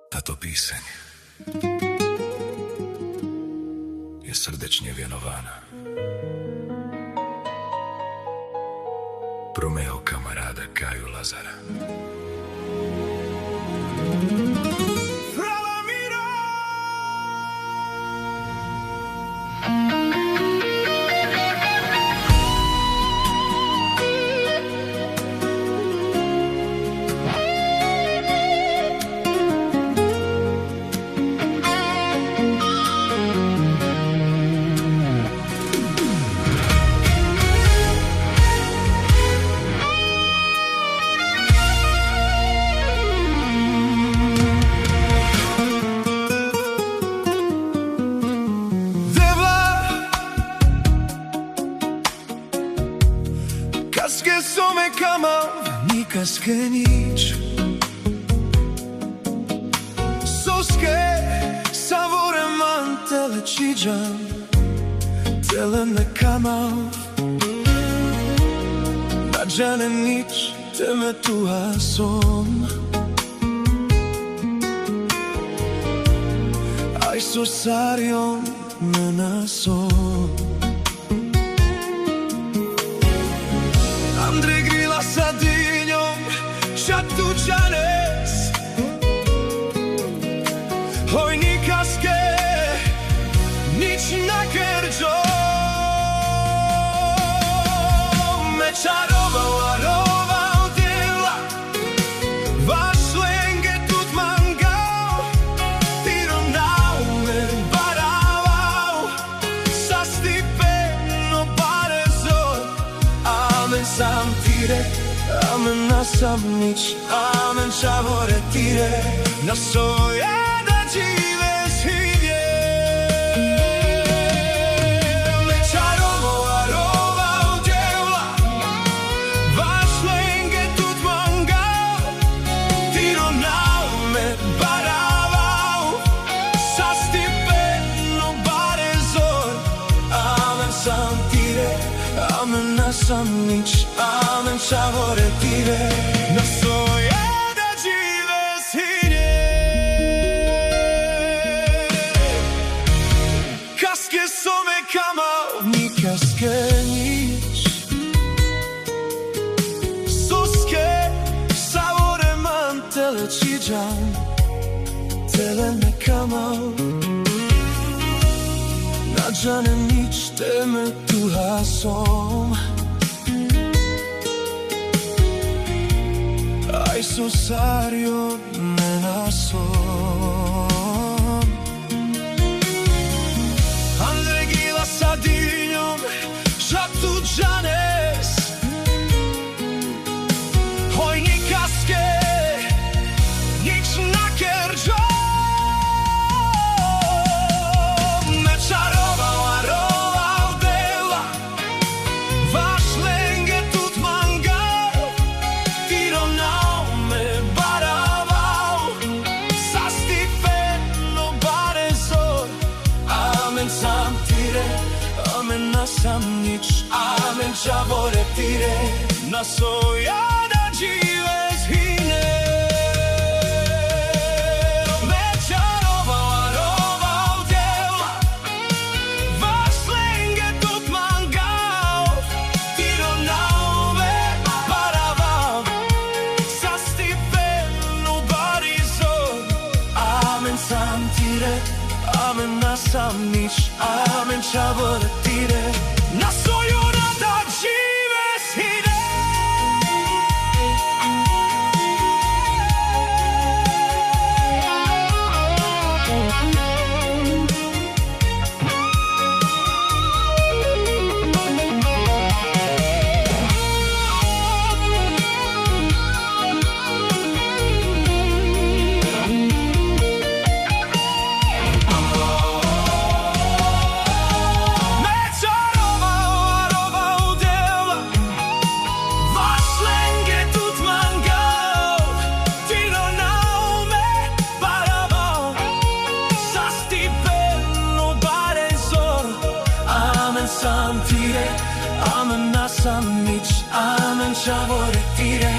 Tato píseň je srdečně věnována pro mého kamaráda Káju Lazara. Casque some cama, ni casque nici. Soske savore mantele cigian, tele ne kama. Nađane nici, teme tuha som. Ai sosarion ne nasom. Andre grila sa dinjom, šatučanes. Hojni kaske, nič na kerđo. Me čarovao, a rovao djela. Vaš lenge tut mangao. Tiro nao me baravao. Sa stipeno barezor. Amen sam tire, amen nasam nič. Amen čavore tire, na soja da žive svidje. Me čarovo arovao djevla. Vaš lenge tut mangao. Tiro nao me baravao. Sa stipeno barezor. Amen sam tire, amen nasam nič. Amen čavore tire, na soja da žive svidje. Casque some cama, ni casque nici. Soske savore mantele cigian, tele ne kama. Nađane nici, teme tuha som. Ai sosario ne nasom. Andre gila sa dinjom, šatučanes. Hojni kaske, nič na kerđo. Me čarovao, a rovao dela. Vaš lenge tut mangao. Tiro nao me baravao. Sa stipeno barezor. Amen sam tire, amen nasam nič. Amen čavore tire, na soja da žive zhine. Me čarovao, a rovao djela. Vaš lenge tut mangao. Tiro nao me baravao. Sa stipeno barezor. Amen sam tire, amen nasam nič. Amen čavore tire, na soju da žive svidje. Sam tire, amen nasam nič. Amen čavore tire.